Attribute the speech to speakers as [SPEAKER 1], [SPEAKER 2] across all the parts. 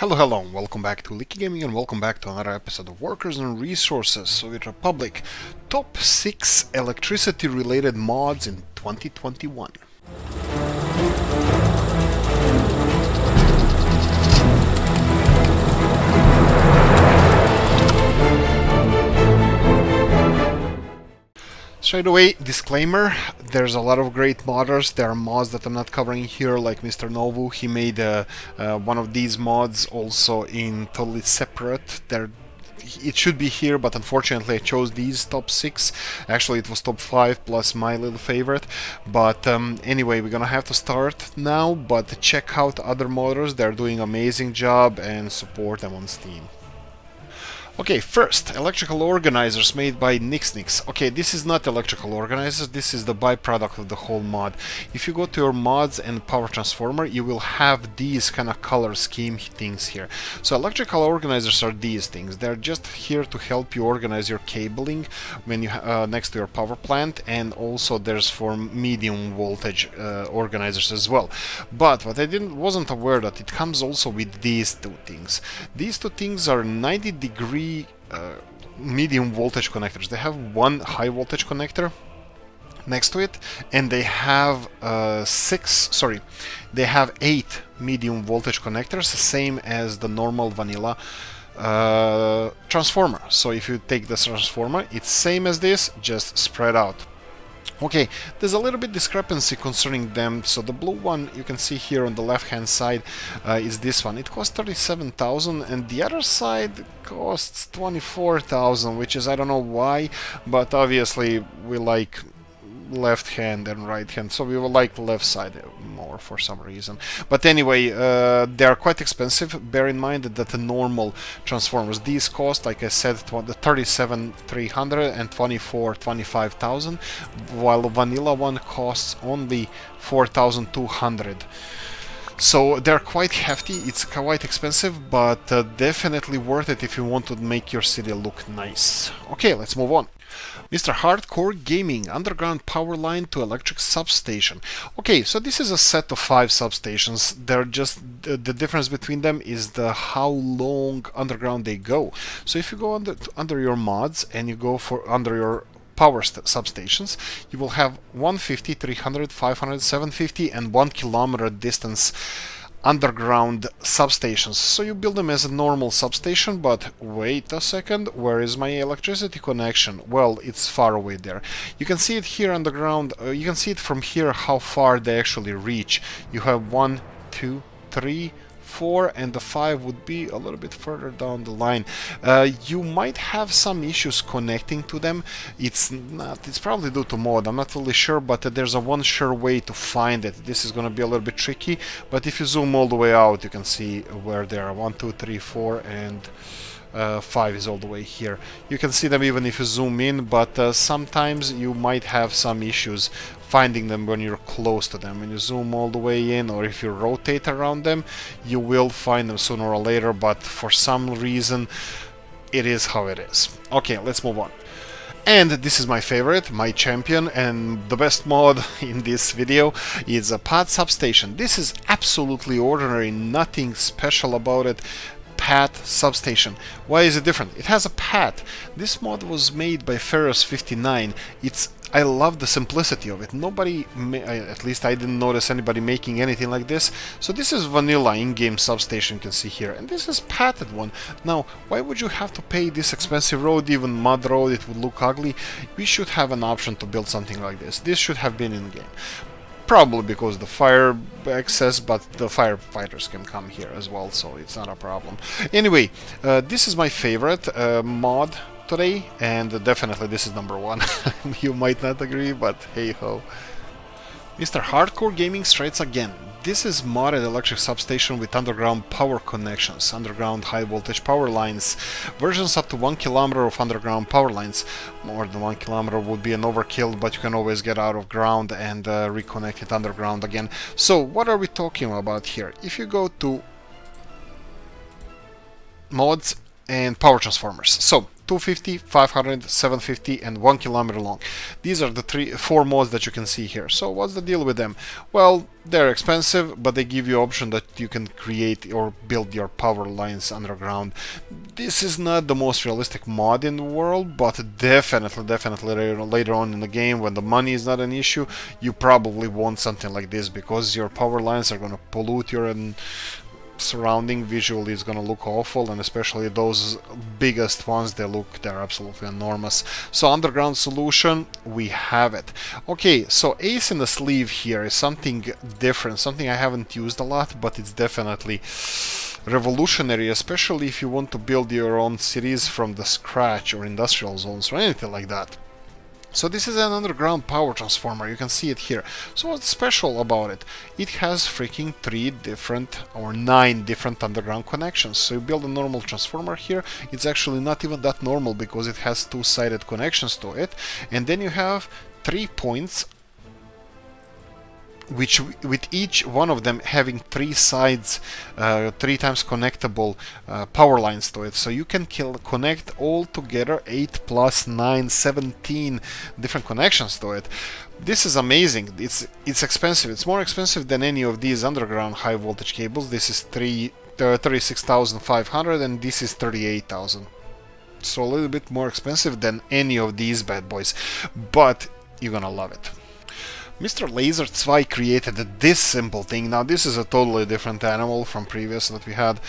[SPEAKER 1] Hello, welcome back to Oolykee Gaming and welcome back to another episode of Workers and Resources Soviet Republic Top 6 Electricity Related Mods in 2021. Straight away, disclaimer, there's a lot of great modders. There are mods that I'm not covering here, like Mr. Novu. He made one of these mods also in totally separate. It should be here, but unfortunately I chose these top 6. Actually, it was top 5 plus my little favorite. But anyway, we're gonna have to start now, but check out other modders. They're doing an amazing job and support them on Steam. Okay, first, electrical organizers made by Nixnix. Okay, this is not electrical organizers, this is the byproduct of the whole mod. If you go to your mods and power transformer, you will have these kind of color scheme things here. So electrical organizers are these things. They're just here to help you organize your cabling when you next to your power plant, and also there's for medium voltage organizers as well. But what I wasn't aware that it comes also with these two things. These two things are 90-degree medium voltage connectors. They have one high voltage connector next to it, and they have they have 8 medium voltage connectors, same as the normal vanilla transformer. So if you take this transformer, it's same as this, just spread out. Okay, there's a little bit discrepancy concerning them. So the blue one you can see here on the left hand side is this one. It costs 37,000 and the other side costs 24,000, which is, I don't know why, but obviously we like left hand and right hand, so we will like the left side more for some reason. But anyway, they are quite expensive. Bear in mind that the normal transformers, these cost, like I said, 37,300 and 25,000, while the vanilla one costs only 4,200. So they're quite hefty, it's quite expensive, but definitely worth it if you want to make your city look nice. Okay, let's move on. Mr. Hardcore Gaming, underground power line to electric substation. Okay, so this is a set of 5 substations. They're just the difference between them is how long underground they go. So if you go under your mods and you go for under your power substations, you will have 150, 300, 500, 750 and 1 kilometer distance underground substations. So you build them as a normal substation, but wait a second, where is my electricity connection? Well, it's far away there. You can see it here underground. You can see it from here how far they actually reach. You have 1, 2, 3, 4, and the 5 would be a little bit further down the line. You might have some issues connecting to them. It's probably due to mod, I'm not really sure, but there's a one sure way to find it. This is gonna be a little bit tricky, but if you zoom all the way out, you can see where they are. 1, 2, 3, 4, and 5 is all the way here. You can see them even if you zoom in, but sometimes you might have some issues finding them when you're close to them. When you zoom all the way in, or if you rotate around them, you will find them sooner or later, but for some reason it is how it is. Okay, let's move on. And this is my favorite, my champion, and the best mod in this video is a pad substation. This is absolutely ordinary, nothing special about it. Pad substation. Why is it different? It has a pad. This mod was made by Ferros59. I love the simplicity of it. At least I didn't notice anybody making anything like this. So this is vanilla in-game substation, you can see here, and this is padded one. Now, why would you have to pay this expensive road, even mud road? It would look ugly. We should have an option to build something like this. This should have been in-game. Probably because the fire access, but the firefighters can come here as well, so it's not a problem. Anyway, this is my favorite mod today, and definitely this is number 1. You might not agree, but hey ho. Mr. Hardcore Gaming strikes again. This is modded electric substation with underground power connections, underground high voltage power lines, versions up to 1 kilometer of underground power lines. More than 1 kilometer would be an overkill, but you can always get out of ground and reconnect it underground again. So what are we talking about here? If you go to mods and power transformers. So 250, 500, 750, and 1 kilometer long. These are the four mods that you can see here. So what's the deal with them? Well, they're expensive, but they give you option that you can create or build your power lines underground. This is not the most realistic mod in the world, but definitely later on in the game, when the money is not an issue, you probably want something like this, because your power lines are going to pollute your surrounding. Visually it's gonna look awful, and especially those biggest ones, they're absolutely enormous. So underground solution, we have it. Okay, so ace in the sleeve here is something different, something I haven't used a lot, but it's definitely revolutionary, especially if you want to build your own cities from the scratch, or industrial zones or anything like that. So this is an underground power transformer, you can see it here. So what's special about it? It has freaking 9 different underground connections. So you build a normal transformer here, it's actually not even that normal, because it has two-sided connections to it, and then you have 3 points, which with each one of them having 3 sides, 3 times connectable power lines to it. So you can connect all together 8 plus 9, 17 different connections to it. This is amazing. It's expensive. It's more expensive than any of these underground high voltage cables. This is 36,500 and this is 38,000. So a little bit more expensive than any of these bad boys, but you're gonna love it. Mr. Laser 2 created this simple thing. Now this is a totally different animal from previous that we had,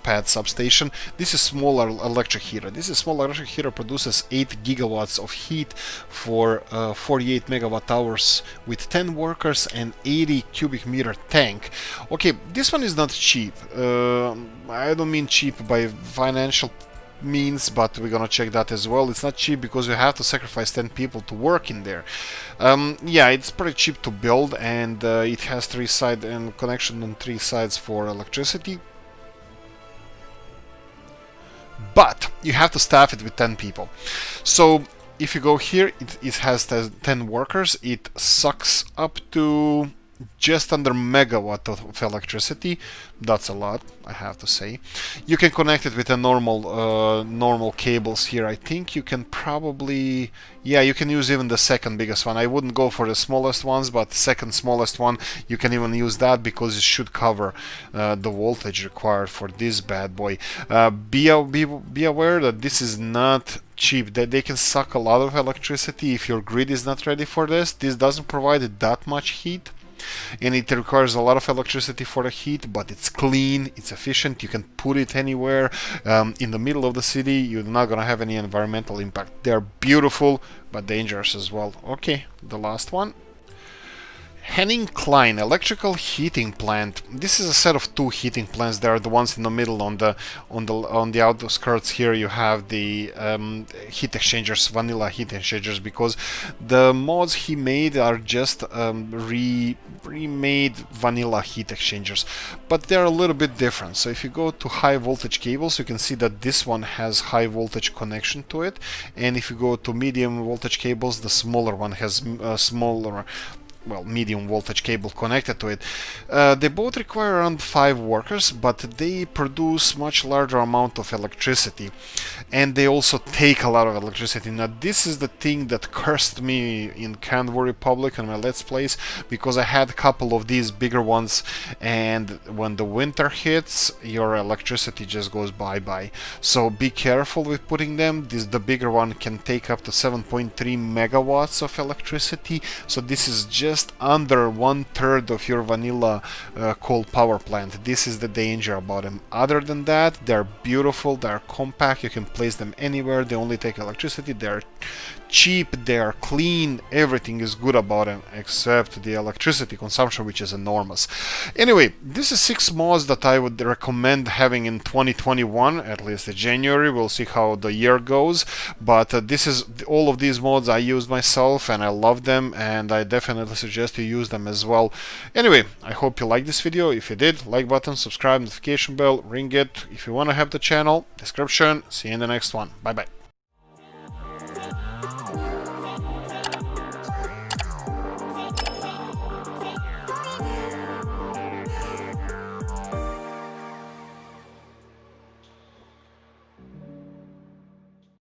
[SPEAKER 1] pad Substation. This is smaller electric heater. This is small electric heater, produces 8 gigawatts of heat for 48 megawatt hours with 10 workers and 80 cubic meter tank. Okay, this one is not cheap. I don't mean cheap by financial means, but we're gonna check that as well. It's not cheap because you have to sacrifice 10 people to work in there. Yeah, it's pretty cheap to build, and it has 3 side and connection on 3 sides for electricity, but you have to staff it with 10 people. So if you go here, it has 10 workers. It sucks up to just under megawatt of electricity. That's a lot, I have to say. You can connect it with a normal cables here. I think you can probably, yeah, you can use even the second biggest one. I wouldn't go for the smallest ones, but the second smallest one, you can even use that, because it should cover the voltage required for this bad boy. Be aware that this is not cheap. They can suck a lot of electricity if your grid is not ready for this. This doesn't provide that much heat, and it requires a lot of electricity for the heat, but it's clean, it's efficient. You can put it anywhere in the middle of the city. You're not gonna have any environmental impact. They're beautiful but dangerous as well. Okay, the last one. Henning Klein electrical heating plant. This is a set of 2 heating plants. They are the ones in the middle. On the outskirts here you have the heat exchangers, vanilla heat exchangers, because the mods he made are just remade vanilla heat exchangers, but they're a little bit different. So if you go to high voltage cables, you can see that this one has high voltage connection to it, and if you go to medium voltage cables, the smaller one has medium voltage cable connected to it. They both require around 5 workers, but they produce much larger amount of electricity, and they also take a lot of electricity. Now this is the thing that cursed me in Canva Republic and my Let's Plays, because I had a couple of these bigger ones, and when the winter hits, your electricity just goes bye-bye. So be careful with putting them. The bigger one can take up to 7.3 megawatts of electricity, so this is just under 1/3 of your vanilla coal power plant. This is the danger about them. Other than that, they're beautiful, they're compact, you can place them anywhere, they only take electricity, they're cheap, they are clean, everything is good about them except the electricity consumption, which is enormous. Anyway, this is 6 mods that I would recommend having in 2021, at least in January. We'll see how the year goes, but this is all of these mods I used myself and I love them, and I definitely suggest you use them as well. Anyway, I hope you liked this video. If you did, like button, subscribe, notification bell, ring it. If you want to help the channel, description. See you in the next one. Bye bye.